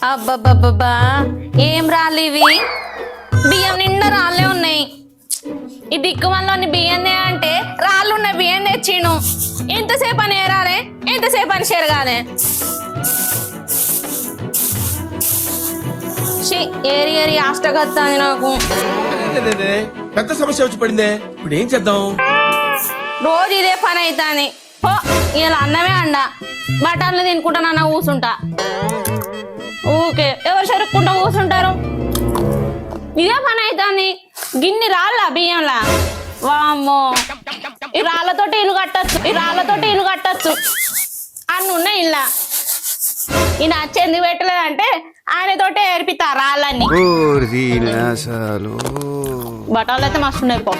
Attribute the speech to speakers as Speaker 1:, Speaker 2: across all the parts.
Speaker 1: అబ్బబ్బబ్బబ్బా ఏం రాళ్ళు ఇవి బియ్యం నిండా రాళ్ళే ఉన్నాయి. ఈ దిక్కుమల్లోని బియ్యందే అంటే రాళ్ళు ఉన్నాయి బియ్యం తెచ్చిను. ఎంతసేపు అని ఏరాలే ఎంతసేపు అని చెరగాలే. ఏరి ఏరి ఆష్టగత్తాంది నాకు.
Speaker 2: పెద్ద సమస్య వచ్చి పడిందే, ఇప్పుడు ఏం చేద్దాం?
Speaker 1: రోజు ఇదే పని అవుతాని. ఇలా అన్నమే అండ బఠాన్లు తినుకుంటానన్న కూసుంటా. ఊకే ఎవరు చెరుక్కుంటా కూసుంటారు. ఇదే పని అవుతుంది. గిన్ని రాళ్ళ బియ్యంలా వామ్మో. ఈ రాళ్ళతోటి ఇల్లు కట్టచ్చు అన్ని ఉన్నాయి ఇలా. ఈయన చెంది పెట్టలేదంటే ఆయనతోటే ఏర్పితా రాళ్ళని. బఠాలు అయితే మస్తు ఉన్నాయి పో.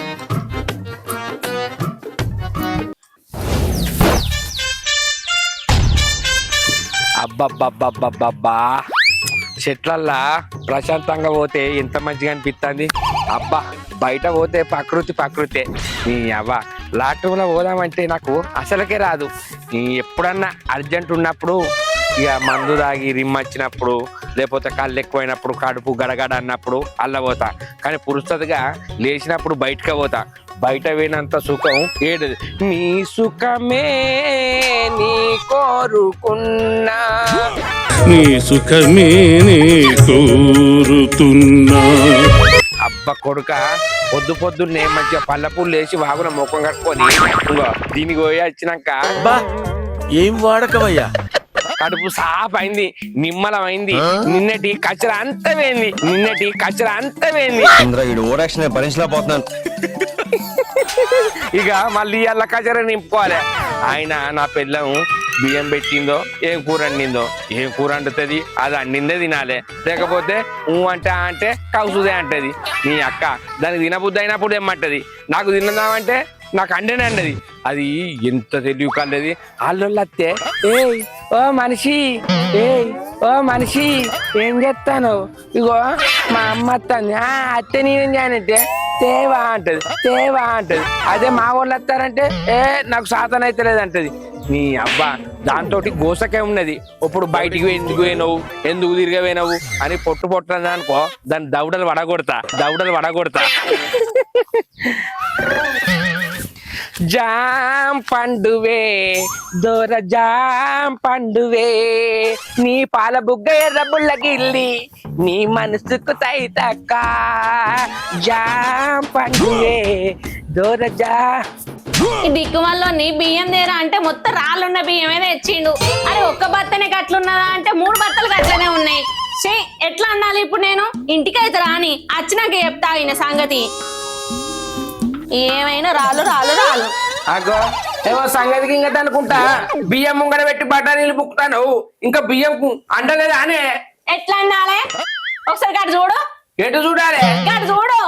Speaker 3: అబ్బబ్బబ్బబ్బబ్బా చెట్లల్లా ప్రశాంతంగా పోతే ఎంత మంచిగా అనిపిస్తుంది. అబ్బా బయట పోతే ప్రకృతే. నీ అవ్వ లాట్రూమ్లో పోదామంటే నాకు అసలుకే రాదు. నీ ఎప్పుడన్నా అర్జెంట్ ఉన్నప్పుడు ఇక మందు తాగి రిమ్మొచ్చినప్పుడు లేకపోతే కళ్ళు ఎక్కువైనప్పుడు కడుపు గడగడ అన్నప్పుడు అల్ల పోతా. కానీ పురుస్తదిగా లేచినప్పుడు బయటకే పోతా. బయట పోయినంత సుఖం ఏడు. నీ సుఖమే నీ కోరుకున్నా,
Speaker 4: నీ సుఖమే నీ కోరుతున్నా.
Speaker 3: అబ్బ కొడుక పొద్దున్నే మంచిగా పల్లపూలు లేచి వాగున ముఖం కట్టుకొని ఇంకో దీనికి పోయి వచ్చినాక
Speaker 2: ఏం వాడకమయ్యా,
Speaker 3: కడుపు సాఫ్ అయింది, నిమ్మలమైంది. నిన్నటి కచర అంతా పోయింది.
Speaker 2: భరించలేకపోతున్నాను.
Speaker 3: ఇక మళ్ళీ అల్ల కచర నింపుకోవాలి. ఆయన నా పిల్లం బియ్యం పెట్టిందో ఏం కూర వండిందో, ఏం కూర వండుతుంది అది అండిందే తినాలి. లేకపోతే అంటే కౌసుదే అంటది. నీ అక్క దానికి తినబుద్ధి అయినప్పుడు ఏమంటది, నాకు తినదామంటే నాకు అండేనే అండది. అది ఎంత తెలివి కలది. అల్లొల్లత్తే ఓ మనిషి ఏం చేస్తాను, ఇగో మా అమ్మ వస్తాను అత్తే నేనేం చేయనంటే తేవా అంటది. అదే మా వాళ్ళు వస్తారంటే నాకు సాధన అయితే లేదంటది. నీ అబ్బా దాంతో గోసకే ఉన్నది. ఇప్పుడు బయటికి ఎందుకు పోయినావు, ఎందుకు తిరిగిపోయినావు అని పొట్టని అనుకో దాని దౌడలు వడగొడతా. జాం పండువే దొర జాం పండువే, నీ పాల బుగ్గ ఎర్ర బుల్ల గిల్లి నీ మనసుకు తైతక్క. జాం పండువే దొర జా.
Speaker 1: ఈ దిక్కుమల్లోని బియ్యం దేరా అంటే మొత్తం రాళ్ళున్న బియ్యమే తెచ్చిండు. అరే ఒక్క బత్తనే కట్లున్నదా అంటే 3 బత్తలు గట్లనే ఉన్నాయి. ఎట్లా అన్నాలి ఇప్పుడు నేను? ఇంటికైతే రాని వచ్చినాక చెప్తా ఆయన సంగతి. ఏమైనా రాళ్ళు.
Speaker 3: అగో ఏవో సంగతికి ఇంకటి అనుకుంటా బియ్యం ముంగడ పెట్టి బఠానీలు బుక్కుతాను. ఇంకా బియ్యం అంటలేదా అనే?
Speaker 1: ఎట్లా అన్నాలే? ఒకసారి గడు చూడు.
Speaker 3: ఎటు చూడాలి?
Speaker 1: గడు చూడు.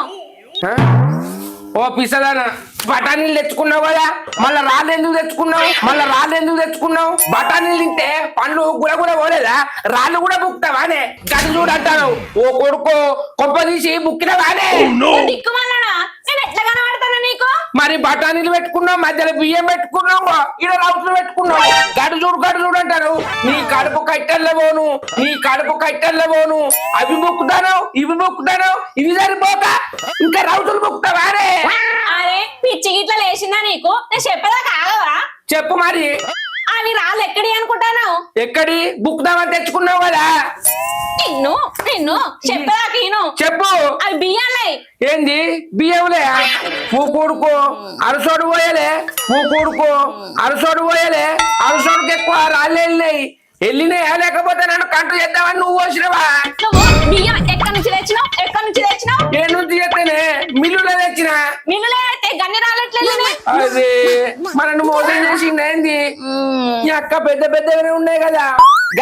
Speaker 3: ఓ పిసదానా బఠానీలు తెచ్చుకున్నావు కదా, మళ్ళా రాళ్ళు ఎందుకు తెచ్చుకున్నావు? బఠానీలు తింటే పండ్లు కూడా పోలేదా? రాళ్ళు కూడా బుక్తావా అనే? గడి చూడు అంటాను. ఓ కొడుకో కొప్ప తీసి బుక్కినవానే.
Speaker 1: దిక్కుమల్లనా నేను ఎట్లా కనబడతాను నీకు?
Speaker 3: మరి బఠానీలు పెట్టుకున్నావు, మధ్యలో బియ్యం పెట్టుకున్నావు, ఇక్కడ రౌతులు పెట్టుకున్నావు. గడు చూడు అంటారు. నీ కడుపు కట్టెల్లో పోను. అవి బుక్కుతాను ఇవి సరిపోక ఇంకా రౌతులు బుక్తావా రే?
Speaker 1: అరే పిచ్చి గిట్ల లేచిందా నీకు? నేను చెప్పేదాకా ఆగవా?
Speaker 3: చెప్పు మరి.
Speaker 1: అవి రాళ్ళు ఎక్కడి అనుకుంటాను?
Speaker 3: ఎక్కడి బుక్దామని తెచ్చుకున్నావు కదా.
Speaker 1: నిన్ను చెప్పేదాకా
Speaker 3: చెప్పు.
Speaker 1: అవి బియ్యాలే.
Speaker 3: ఏంది బియ్యంలే? నువ్వు కూడుకో అరసోడు పోయలే. అరసోడుకి ఎక్కువ రాళ్ళు వెళ్ళినాయా లేకపోతే నన్ను కంట్రోల్ చేద్దామని నువ్వు పోసినవా?
Speaker 1: బియ్యం ఎక్కడి నుంచి తెచ్చినావు?
Speaker 3: ఏ నుంచి చేస్తేనే మిల్లులో తెచ్చిన.
Speaker 1: మిల్లులో అయితే గన్ని రాళ్ళట్లేదు.
Speaker 3: అదే మనను మోసం చేసింది ఏంది? ఈ అక్క పెద్దగానే ఉన్నాయి కదా,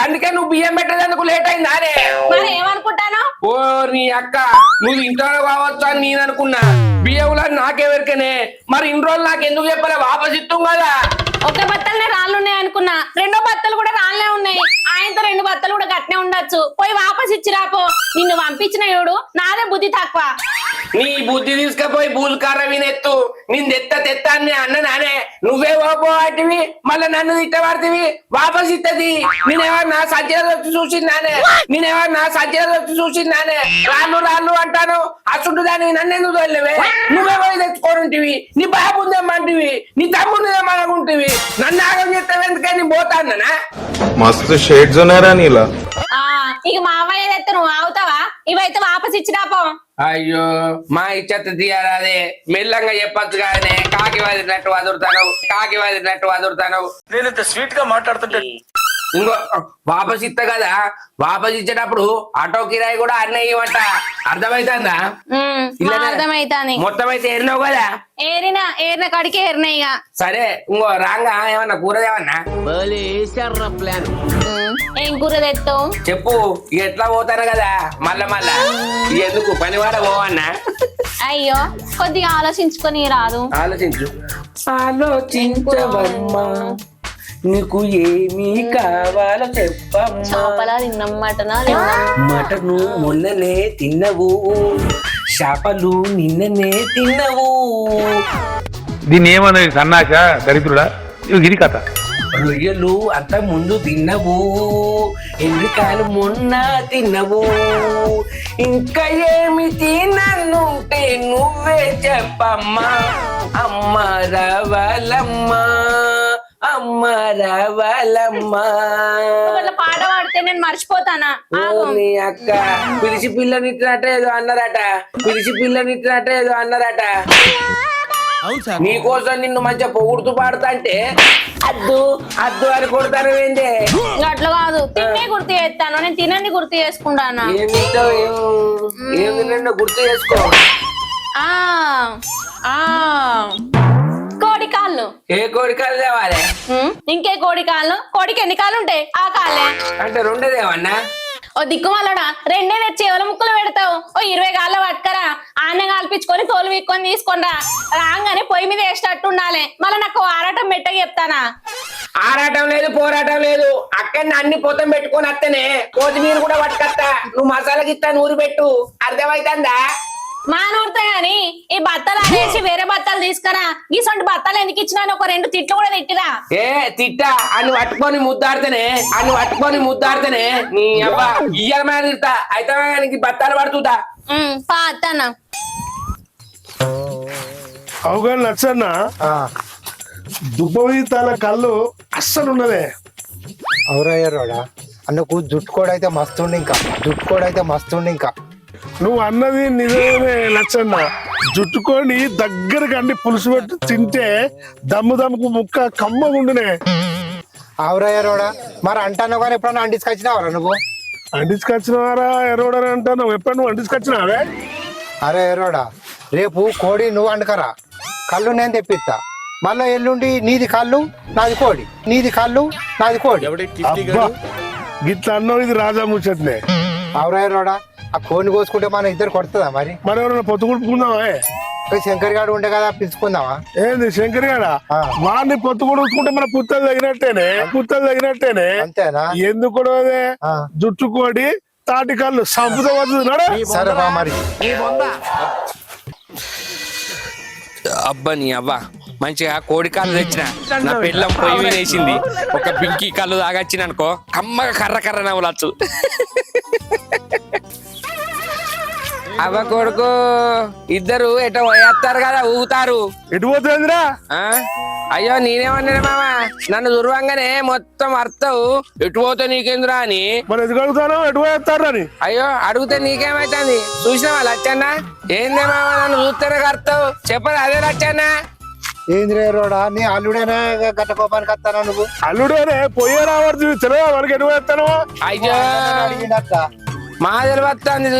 Speaker 3: అందుకే నువ్వు బియ్యం పెట్టేందుకు లేట్ అయిందా అరే?
Speaker 1: మరి ఏమనుకుంటాను?
Speaker 3: ఓ నీ అక్క నువ్వు ఇంట్లో కావచ్చు అని నేను అనుకున్నా. బియ్యంలో నాకెవరికనే మరి ఇన్ని రోజులు నాకు ఎందుకు చెప్పలే? వాపస్ ఇస్తాం కదా.
Speaker 1: ఒక బత్తలనే రాళ్ళు ఉన్నాయి అనుకున్నా, 2వ బత్తలు కూడా రాళ్ళే ఉన్నాయి. ఆయనతో 2 బత్తలు కూడా గట్నే ఉండొచ్చు. పోయి వాపస్ వాపస్ ఇచ్చి రాపో. నిన్ను పంపించిన చూడు నాదే బుద్ధి తక్కువ.
Speaker 3: నీ బుద్ధి తీసుకపోయి బూల్కార వినెత్తు. నేను తెత్త అని అన్న నానే నువ్వే ఓపోటివి మళ్ళా నన్ను తిట్టబడితివి. వాపస్ ఇత్తది. నేనేమన్నా సజ్జలు వచ్చి చూసిందానే రాళ్ళు అంటాను. అసుంటు దాన్ని నన్ను ఎందుకు తోలేవే? నువ్వే పోయి తెచ్చుకోనుంటివి. నీ బాబు ఉందేమంటివి, నీ తమ్ముడు ఏమనుకుంటివి. నన్ను ఆగం చేస్తావు ఎందుకే? నేను పోతాన్నా.
Speaker 5: मस्त शेड जो नाही राणीला
Speaker 1: ఇక మా అమ్మాయి ఏదైతే నువ్వు అవుతావా? ఇవైతే వాపస్ ఇచ్చి రాపో.
Speaker 3: అయ్యో మా ఇచ్చత తీయరాదే. మెల్లంగా చెప్పచ్చు కానీ కాకి వదిలినట్టు వదులుతాను.
Speaker 2: నేను ఇంత స్వీట్ గా మాట్లాడుతుంటే
Speaker 3: ఇంకో వాపస్ ఇస్తా కదా. వాపస్ ఇచ్చేటప్పుడు ఆటో కిరాయి కూడా అన్నయ్యమంట. అర్థమైతుందా?
Speaker 1: అర్థమైతాని.
Speaker 3: మొత్తం అయితే ఏరినావు కదా.
Speaker 1: ఏరిన కాడికి ఏరినాయి.
Speaker 3: సరే ఇంకో రాంగా ఏమన్నా కూర ఏమన్నా
Speaker 1: ఏం కూర తెస్తావు
Speaker 3: చెప్పు. ఇక ఎట్లా పోతాను కదా మళ్ళా ఎందుకు పనివాడ పోవన్నా.
Speaker 1: అయ్యో కొద్దిగా ఆలోచించుకొని రాదు.
Speaker 3: ఆలోచించవమ్మా నీకు ఏమీ కావాలో చెప్పమ్మా.
Speaker 1: చేపలా తిన్నాం, మటనా
Speaker 3: మటను మొన్ననే తిన్నవు, చేపలు నిన్ననే తిన్నవు.
Speaker 4: దీన్ని ఏమన్నది సన్నాస దరిద్రుడా? ఇవి గిరి కథ.
Speaker 3: రొయ్యలు అంత ముందు తిన్నవు, ఎండ్రికాయలు మొన్న తిన్నవు. ఇంకా ఏమి తినన్నుంటే నువ్వే చెప్పమ్మా. అమ్మ రావాలమ్మా, అమ్మ రావాలమ్మా.
Speaker 1: పాట పాడితే నేను మర్చిపోతానా?
Speaker 3: నీ అక్క పిలిచి పిల్లనిచ్చినట్టే ఏదో అన్నదట. నీకోసం నిన్ను మంచిగా పొగుడుతూ పాడుతా అంటే అద్దు అని కొడతాను ఏంటి?
Speaker 1: అట్లా కాదు, తిన్నే గుర్తు చేస్తాను. నేను తినండి గుర్తు చేసుకుంటానా?
Speaker 3: ఏం తినండి గుర్తు చేసుకో.
Speaker 1: కోడి కాళ్ళు.
Speaker 3: ఏ కోడి కాళ్ళు తేవాలి?
Speaker 1: ఇంకే కోడి కాళ్ళు. కోడికి ఎన్ని కాళ్ళు ఉంటాయి? ఆ కాళ్ళే
Speaker 3: అంటే రెండేదేమన్నా.
Speaker 1: ఓ దిక్కుమాలడా, రెండే తెచ్చి ఎవరి ముక్కలు పెడతావు? ఓ 20 కాళ్ళ పట్టుకరా. ఆన్న కాల్పించుకొని తోలు వీక్కొని తీసుకొనిరా. రాగానే పొయ్యి మీద వేసేటట్టు ఉండాలి. మళ్ళీ నాకు ఆరాటం పెట్టక చెప్తానా?
Speaker 3: ఆరాటం లేదు పోరాటం లేదు. అక్కడిని అన్ని పొతం పెట్టుకొని వస్తేనే కొత్తిమీర కూడా పట్టుకొస్తా. నువ్వు మసాలాకి ఇస్తా నూరు పెట్టు. అర్థమైతుందా?
Speaker 1: మా నూరుతా గాని ఈ బత్తలు ఆడేసి వేరే బత్తలు తీసుకురా. గీసొంటి బత్తలు ఎందుకు ఇచ్చినా? ఒక 2 తిట్లు కూడా తిట్టిరా.
Speaker 3: ఏ తిట్టా అన్ని పట్టుకొని ముద్దాడితేనే నీ అవ్వ ఇయ్యాల మీద తిడతా. అయితే బత్తాలు పడుతుందా?
Speaker 1: పాతనా
Speaker 6: అవగాహన నచ్చన్న దుబ్బవి తన కళ్ళు అస్సలు ఉన్నదే.
Speaker 7: అవురయ్యారోడా అన్నకు జుట్టుకోడైతే మస్తుండి ఇంకా
Speaker 6: నువ్వు అన్నది నిజమే లచ్చన్న. జుట్టుకొని దగ్గరకి అన్ని పులుసు పెట్టి తింటే దమ్ముకు ముక్క కమ్మగుండునే.
Speaker 7: అవురయ్యారోడా మరి అంటాను కానీ ఎప్పుడన్నా అంటించుకొచ్చినావరా నువ్వు?
Speaker 6: అంటించుకొచ్చినవారా ఎరోడా అంటాను. ఎప్పుడు నువ్వు అంటించుకొచ్చినావే?
Speaker 7: అరే ఎరోడా రేపు కోడి నువ్వు అండుకరా, కళ్ళు నేను తెప్పిస్తా. మళ్ళా ఎల్లుండి నీది కళ్ళు నాది కోడి.
Speaker 6: అబ్బా గిట్లా అన్నావు. ఇది రాజా ముచ్చట్నే.
Speaker 7: అవురయ్యారోడా ఆ కోడిని కోసుకుంటే మనం ఇద్దరు కొడుతుందా? మరి
Speaker 6: ఎవరైనా పొత్తు కుడుపుకుందామా?
Speaker 7: శంకర్ గారు ఉండే కదా పిలుచుకుందామా?
Speaker 6: ఏంది శంకర్ గారా? వాడిని పొత్తు కొడుకుంటే మన పుత్తలు తగినట్టేనే.
Speaker 7: అంతేనా?
Speaker 6: ఎందుకు కొడవదే? జుట్టుకోడి తాటి కళ్ళు సంపుతో.
Speaker 7: సరే బా మరి.
Speaker 3: అబ్బా నీ అవ్వ మంచిగా కోడి కాళ్ళు తెచ్చిన. నా పిల్లం పొయ్యి మీద వేసింది. ఒక పింకి కళ్ళు తాగొచ్చిన అనుకో కమ్మగా కర్ర నవ్వులచ్చు. అవ్వ కొడుకు ఇద్దరు ఎటో పోయేస్తారు కదా, ఊగుతారు.
Speaker 6: ఎటు పోతుందిరా?
Speaker 3: అయ్యో నేనేమన్నా మామ, నన్ను దుర్వంగానే మొత్తం అర్థవు. ఎటు పోతే నీకేందురా అని.
Speaker 6: మరి ఎందుకు అడుగుతాను ఎటు పోయేస్తారు అని?
Speaker 3: అయ్యో అడిగితే నీకేమైతుంది? చూసినావా లచ్చన్న? ఏందే మామ నన్ను చూస్తేనే అర్థవు. చెప్పదు అదే లచ్చన్న.
Speaker 7: ఏంద్రే రోడా నీ అల్లుడేనా గట్ట కోపానికి వస్తానా నువ్వు?
Speaker 6: అల్లుడేనే పోయే రావచ్చు తెలియదా మనకి? ఎటు పోయేస్తాను?
Speaker 3: అయ్యో మా తెలివత్తాంది.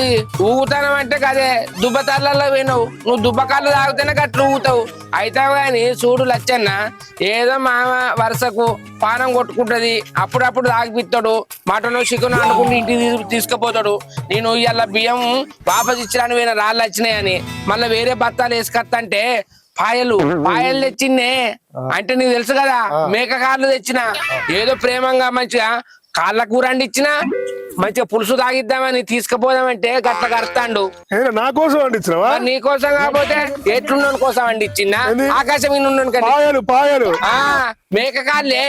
Speaker 3: ఊగుతానం అంటే కదే దుబ్బతాళ్ళల్లో పోయినావు. నువ్వు దుబ్బకాళ్ళు తాగితేనే గట్లు ఊగుతావు. అయితావు గాని చూడు లచ్చన్న, ఏదో మామ వరుసకు పానం కొట్టుకుంటది. అప్పుడప్పుడు తాగిపిస్తాడు. మటన్ చికెన్ అనుకుంటూ ఇంటికి తీసుకుపోతాడు. నేను ఇవాళ బియ్యం వాపస్ ఇచ్చడానికి పోయిన రాళ్ళు వచ్చినాయని మళ్ళీ వేరే బత్తాలు వేసుకొస్తంటే పాయలు తెచ్చిందే. అంటే నీకు తెలుసు కదా మేక కార్లు తెచ్చిన. ఏదో ప్రేమంగా మంచిగా కాళ్ళ కూర అండిచ్చిన మంచిగా పులుసు తాగిద్దామని తీసుకుపోదామంటే గట్ల కడతాండు.
Speaker 6: ఏదో నా కోసం వండించినవా?
Speaker 3: మరి నీ కోసం కాకపోతే ఎట్లున్న కోసం అండిచ్చిందా?
Speaker 6: ఏంది?
Speaker 3: ఆకాశం ఇన్నున్నాను కదా.
Speaker 6: పాయలు
Speaker 3: ఆ మేక కాళ్ళే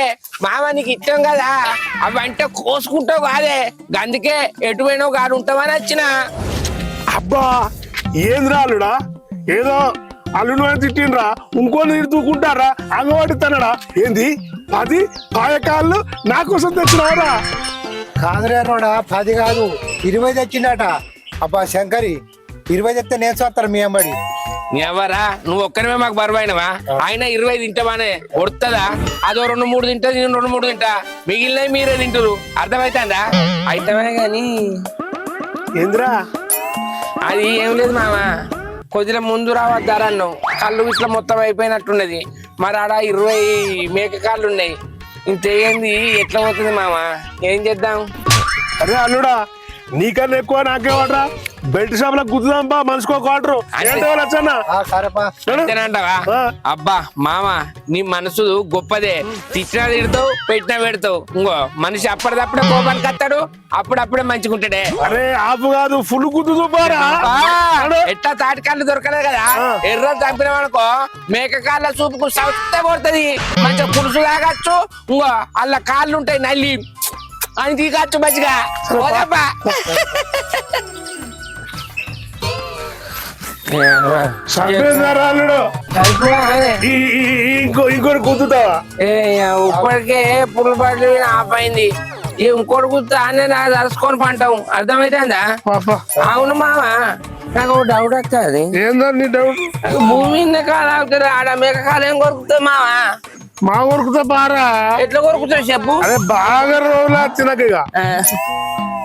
Speaker 3: మామ నీకు ఇష్టం కదా, అవి అంటే కోసుకుంటావు కాదే, అందుకే ఎటు పోయినో గాడు ఉంటామని వచ్చిన.
Speaker 6: అబ్బా ఏంద్రా అల్లుడా, ఏదో అల్లుడు అని తిట్టిండ్రా, ఇంకోని తిడుకుంటారా, అంగవాడి తనడా ఏంది? అది పాయకాళ్ళు నా కోసం తెచ్చినవారా?
Speaker 7: కాదురా ఎర్రోడా, 10 కాదు 20 తెచ్చిండట. అబ్బా శంకరి, 20 తెస్తే నేను చూస్తాను మీ అమ్మడి.
Speaker 3: ఎవరా నువ్వు ఒక్కరిమే మాకు బరువైనవా? ఆయన 20 తింటావానే వడుతుందా? అదో 2-3 తింటా, నేను 2-3 తింటా, మిగిలినవి మీరే తింటారు. అర్థమైతుందా? అయితమే గాని
Speaker 6: ఏంద్రా?
Speaker 3: అది ఏం లేదు మామ, కొద్దిగా ముందు రావద్దారన్ను కళ్ళు ఇట్లా మొత్తం అయిపోయినట్టున్నది. మరి ఆడ 20 మేక కాళ్ళు ఉన్నాయి. ఇంతేంది ఎట్లా పోతుంది మామ, ఏం చేద్దాం?
Speaker 6: అరే అల్లుడా, నీకన్నా ఎక్కువ నాకేమట్రా? బెల్ట్ షాప్ లో గుద్దుదాం బా, మనిషికో క్వార్టర్. వచ్చానా?
Speaker 7: సరేపా.
Speaker 3: అంతేనంటావా? అబ్బా మామ నీ మనసు గొప్పదే, తిట్టినా తిడతావు, పెట్టినా పెడతావు. ఇంకో మనిషి అప్పటిదప్పుడే కోపానికి వస్తాడు, అప్పుడప్పుడే మంచిగుంటాడే.
Speaker 6: అరే ఆపు కాదు, ఫుల్ గుద్దు బారా.
Speaker 3: ఎట్లా తాటికాళ్ళు దొరకలేదు కదా, ఎర్ర చంపినామనుకో మేక కాళ్ళ చూపుకు సత్తే పడుతుంది. మంచిగా పులుసు తాగచ్చు, ఇంకో అల్ల కాళ్ళు ఉంటాయి నల్లి అని తీగచ్చు మంచిగా. పోదబ్బా.
Speaker 6: అల్లుడు ఇంకోటి గుద్దుతావా?
Speaker 3: ఇప్పటికే పుల్ల పడ్లు ఆపైంది, ఇంకోటి గుర్తు అనే నా తలుసుకొని పంటాం. అర్థమైతుందా? అవును మామ, నాకు ఒక డౌట్ వస్తుంది.
Speaker 6: ఏందో నీ డౌట్?
Speaker 3: భూమి కాలు అవుతుంది, ఆడ మేక కాలు ఏం కొరుకుతుంది మామ?
Speaker 6: మా కొరుకుతా పారా.
Speaker 3: ఎట్లా కొరుకుతావు చెప్పు?
Speaker 6: అదే బాగా రోజులు వచ్చినాక ఇక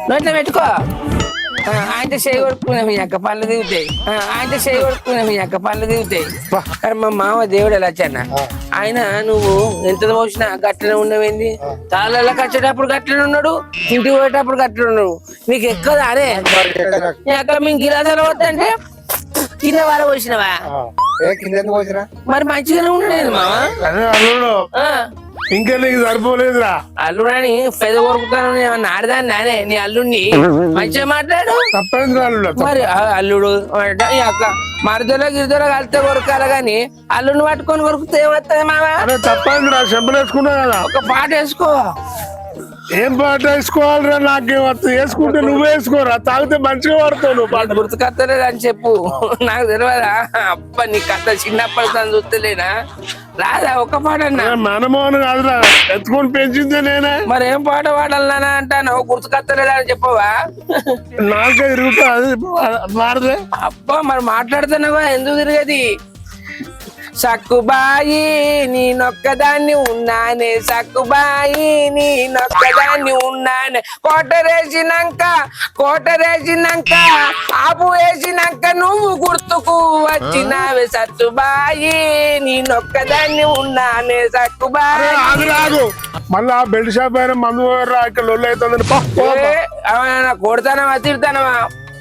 Speaker 3: నోట్లో పెట్టుకో. ఆయన చేయి కొడుకునే మీ అక్క పళ్ళు దిగుతాయి, ఆయన చేయి కొడుకునే మీ అక్క పళ్ళు దిగుతాయి. కానీ మా మామ దేవుడు ఎలా వచ్చాన, ఆయన నువ్వు ఎంత పోసినా గట్లనే ఉండవేంది? తాళ్ళకి వచ్చేటప్పుడు గట్లనే ఉన్నాడు, ఇంటికి పోయేటప్పుడు గట్లనే ఉన్నాడు. నీకు ఎక్కదా అరే అక్కడ మేము గిలాసాలు పోతుంటే కింద వార పోసినవా? మరి మంచిగానే ఉండలేదు మామ.
Speaker 6: అదే అల్లుడు, ఇంకా నీకు సరిపోలేదురా.
Speaker 3: అల్లుడని పెద్ద కొరుకుతాను ఏమన్నా ఆడదాన్ని నానే నీ అల్లుడిని మంచిగా మాట్లాడు.
Speaker 6: తప్పైంది అల్లుడు.
Speaker 3: మరి అల్లుడు అక్క మరిదలో గిరిదలో కలిస్తే కొరకాలి గాని అల్లుడిని పట్టుకొని కొరుకుతే ఏమవుతుంది మామ?
Speaker 6: అరే తప్పైందిరా, చెంపలు వేసుకున్నా కదా.
Speaker 3: ఒక పాట వేసుకో.
Speaker 6: ఏం పాట వేసుకోవాలిరా? నాకేం వస్తుంది, వేసుకుంటే నువ్వే వేసుకోరా, తాగితే మంచిగా పడతావు నువ్వు.
Speaker 3: పాట గుర్తుకత్తలేదు అని చెప్పు, నాకు తెలియదా? అప్ప నీ కథ చిన్నప్పటి తను చూస్తలేనా? రాదా ఒక పాట అన్నా?
Speaker 6: మనమోహన్ కాదురా, ఎత్తుకొని పెంచిందే నేనే.
Speaker 3: మరి ఏం పాట పాడాలన్నా అంటాను, గుర్తుకత్తలేదా అని చెప్పవా?
Speaker 6: నాకే తిరుగుతా అది మారదే.
Speaker 3: అబ్బా మరి మాట్లాడుతున్నావా, ఎందుకు తిరిగేది? సక్కుబాయి నేనొక్కదాన్ని ఉన్నానే, సక్కుబాయి నేనొక్కదాన్ని ఉన్నానే, కోటరేసినాక ఆపు వేసినాక నువ్వు గుర్తుకు వచ్చినావే, సత్తుబాయి నేనొక్కదాన్ని ఉన్నానే, సక్కుబాయి.
Speaker 6: రాదు మళ్ళా బెల్ట్ షాప్ అయినా మందు ఇక్కడ లొల్లి అవుతుందని
Speaker 3: కొడతానవా తిడతానవా?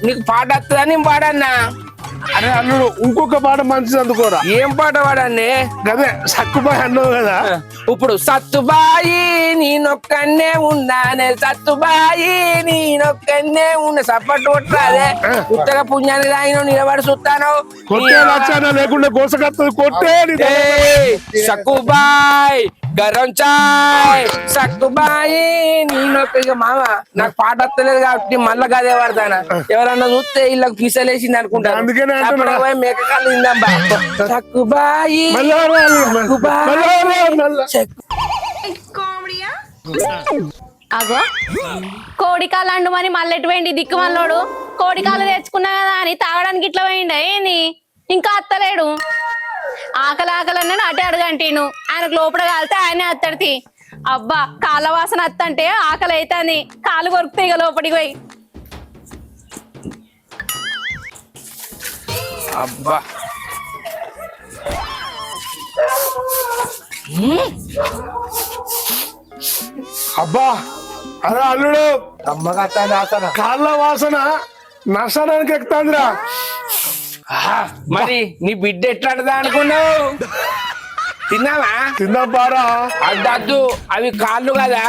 Speaker 3: నీకు పాట వస్తుందని నేను పాడన్నా.
Speaker 6: అరే అల్లుడు, ఇంకొక పాట మంచిది అందుకోరా.
Speaker 3: ఏం పాట పాడన్నే?
Speaker 6: అదే సక్కుబాయి అన్నావు కదా,
Speaker 3: ఇప్పుడు సత్తుబాయి నేనొక్కనే ఉన్నానే, సత్తుబాయి నేనొక్కనే ఉన్నా. సప్పట్టు కొట్టాలే, ఉత్తగా పుణ్యాన్ని రాయిన నిలబడి చూస్తాను.
Speaker 6: కొట్టే లక్షణ లేకుండా గోసకత్తది, కొట్టే.
Speaker 3: సక్కుబాయ్ గరం చాయ్, సక్కుబాయి నేనొక్క. మామ నాకు పాట వస్తలేదు కాబట్టి మళ్ళా గదే పడతానా, ఎవరన్నా చూస్తే ఇళ్ళకి పీసలేసింది అనుకుంటాను.
Speaker 6: అందుకనే
Speaker 3: మేక కాళ్ళు తిందాం బా. సక్కుబాయి
Speaker 1: అగో కోడికాలు అండు మరి మళ్ళెటు పోయింది దిక్కుమల్లోడు. కోడికాలు తెచ్చుకున్నా కదా అని తాగడానికి ఇట్లా పోయిండా ఏంది? ఇంకా అత్తలేడు. ఆకలి అన్నాడు, అటే అడగంటీను. ఆయనకు లోపల కాలితే ఆయనే అత్తడితి. అబ్బా కాళ్ళ వాసన అత్తంటే ఆకలి అవుతుంది, కాలు కొరుకుతాయి ఇక లోపలికి పోయి.
Speaker 3: అబ్బా
Speaker 6: అబ్బా అరే అల్లుడు, కాళ్ళ వాసన నష్టానికి ఎక్కుతాందిరా.
Speaker 3: మరి నీ బిడ్డ ఎట్లాంటిదా అనుకున్నావు? తిన్నావా?
Speaker 6: తిందాం పారా.
Speaker 3: అద్దద్దు, అవి కాళ్ళు కదా,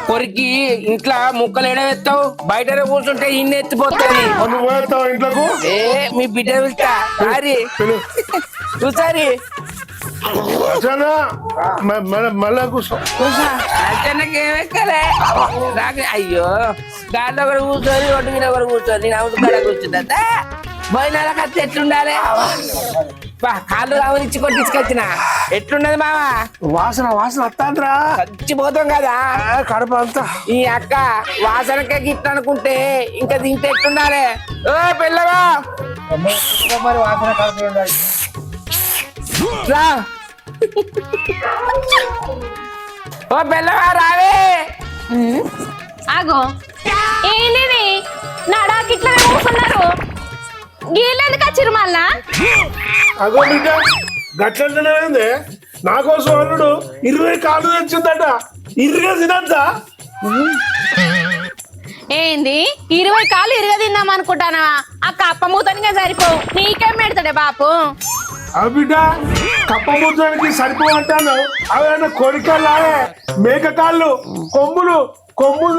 Speaker 3: కొరికి ఇంట్లో ముక్కలు ఎడవేస్తావు బయట కూర్చుంటే ఇన్ని ఎత్తిపోతుంది
Speaker 6: నువ్వు పోతావు ఇంట్లోకు
Speaker 3: ఏ మీ బిడ్డ పిలుస్తా సారీ చూసారి
Speaker 6: అసలు మళ్ళా కూర్చో
Speaker 3: అచ్చనకేమెక్కలే అయ్యో దాంట్లో ఒకటి కూర్చొని ఒడ్డు మీద ఒకటి కూర్చొని నేను అవుతు కడ కూర్చుందా భోజనాల కత్తి ఎట్లుండాలి కాళ్ళు రావనిచ్చి కొట్టించుకొచ్చిన ఎట్లున్నది మామ
Speaker 6: వాసన వాసన వస్తాంద్రా
Speaker 3: చచ్చిపోతాం కదా
Speaker 6: కడప అంతా
Speaker 3: ఈ అక్క వాసనకే గిట్ట అనుకుంటే ఇంకా తింటే ఎట్లుండాలి ఓ పిల్లగా
Speaker 7: మరి వాసన కలిసి ఉండాలి.
Speaker 3: రా ఓ పిల్లగా రావే
Speaker 1: ఆగో ఏంటిది నడాకిట్లా కూర్చున్నారు గీళ్ళెందుకు వచ్చిరు మళ్ళా
Speaker 6: అగో బిడ్డ గట్లంటే నా కోసం అల్లుడు 20 కాళ్ళు తెచ్చిందట ఇరుగా తినద్దా
Speaker 1: ఏంది 20 కాళ్ళు తిందాం అనుకుంటానా ఆ కప్ప మూతనిగా సరిపోవు నీకేం పెడతాడే బాపు
Speaker 6: అవి బిడ్డ కప్ప ముద్దానికి సరిపోమంటాను అవేనా కోరికల్లాగే మేక కాళ్ళు కొమ్ములు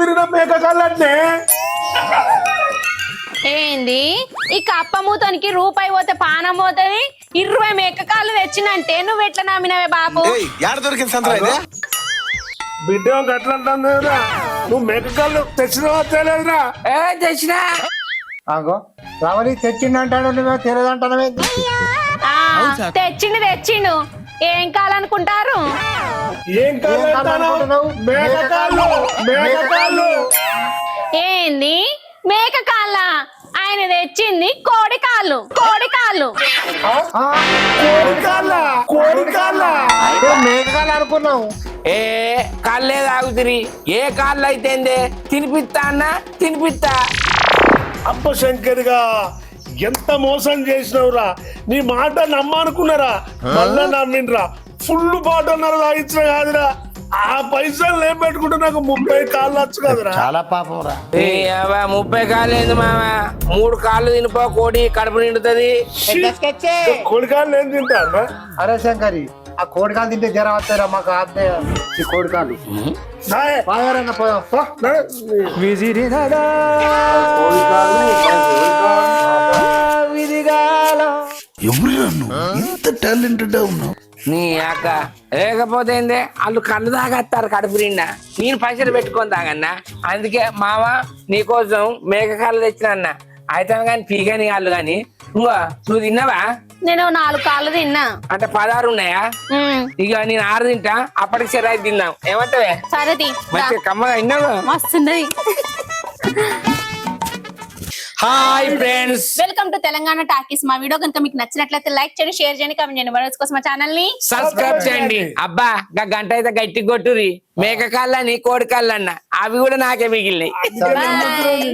Speaker 6: తిరిగిన మేక కాళ్ళు అంటే
Speaker 1: ఏంది ఈ కప్ప మూతనికి రూపాయి పోతే పానం పోతుంది 20 మేక కాళ్ళు తెచ్చినంటే నువ్వు ఎట్లా నమ్మినవే బాపు
Speaker 6: బిడ్డ గట్లంటాను కదా నువ్వు మేక కాళ్ళు తెచ్చినవా తెలియదురా
Speaker 3: ఏ తెచ్చినా
Speaker 7: ఆగో రవలి తెచ్చిండంటాడు నువ్వే తెలియదంటానవే.
Speaker 1: ఆ, తెచ్చిండు ఏం కావాలనుకుంటారు
Speaker 6: ఏం కాళ్ళు అంటావు? మేక కాళ్ళు
Speaker 1: ఏంది మేక కాళ్ళ ఆయన తెచ్చింది కోడి కాళ్ళు
Speaker 7: మేఘాలు అనుకున్నావు.
Speaker 3: ఏ కాళ్ళే తాగుతిరి ఏ కాళ్ళు అయితే తినిపిస్తా అన్నా తినిపిస్తా
Speaker 6: అప్ప శంకర్గా ఎంత మోసం చేసినవురా నీ మాట నమ్మనుకున్నారా మళ్ళా నమ్మినరా ఫుల్ బాటన్నర తాగించిన కాదురా ఆ పైసలు ఏం పెట్టుకుంటే నాకు 30 కాళ్ళు వచ్చు కదరా
Speaker 7: చాలా పాపం రా.
Speaker 3: 30 కాళ్ళు ఏంది మామ 3 కాళ్ళు తినిపో కోడి కడుపు నిండుతుంది
Speaker 6: కోడి కాళ్ళు ఏం తింటారా
Speaker 7: అరే శంకరి ఆ కోడికాలు తింటే జ్వరం వస్తారా మాకు ఆపే ఈ కోడికాలు బాగారన్న పోయాం.
Speaker 3: నీ అక్క లేకపోతే ఏందే వాళ్ళు కళ్ళు తాగేస్తారు కడుపు నిండా నేను పైసలు పెట్టుకొని తాగన్నా అందుకే మామ నీకోసం మేక కాళ్ళు తెచ్చినా అయితే కానీ పీగని కాళ్ళు కానీ నువ్వు తిన్నావా
Speaker 1: నేను 4 కాళ్ళు తిన్నా
Speaker 3: అంటే 16 ఉన్నాయా ఇక నేను 6 తింటా అప్పటికి సరే తిన్నాం ఏమంటావే
Speaker 1: సరే
Speaker 3: మంచి కమ్మగా విన్నావు
Speaker 1: మస్తున్నది
Speaker 3: hi friends
Speaker 1: welcome to Telangana talkies మా వీడియో కనుక మీకు నచ్చినట్లయితే లైక్ చేయండి షేర్ చేయండి కామెంట్ చేయండి వీడియోస్ కోసం మా ఛానల్ ని
Speaker 3: సబ్స్క్రైబ్ చేయండి అబ్బా గంట అయితే గట్టి కొట్టురి మేక కాళ్ళని కోడి కాళ్ళన్న అవి కూడా నాకే మిగిలినాయి
Speaker 1: Bye.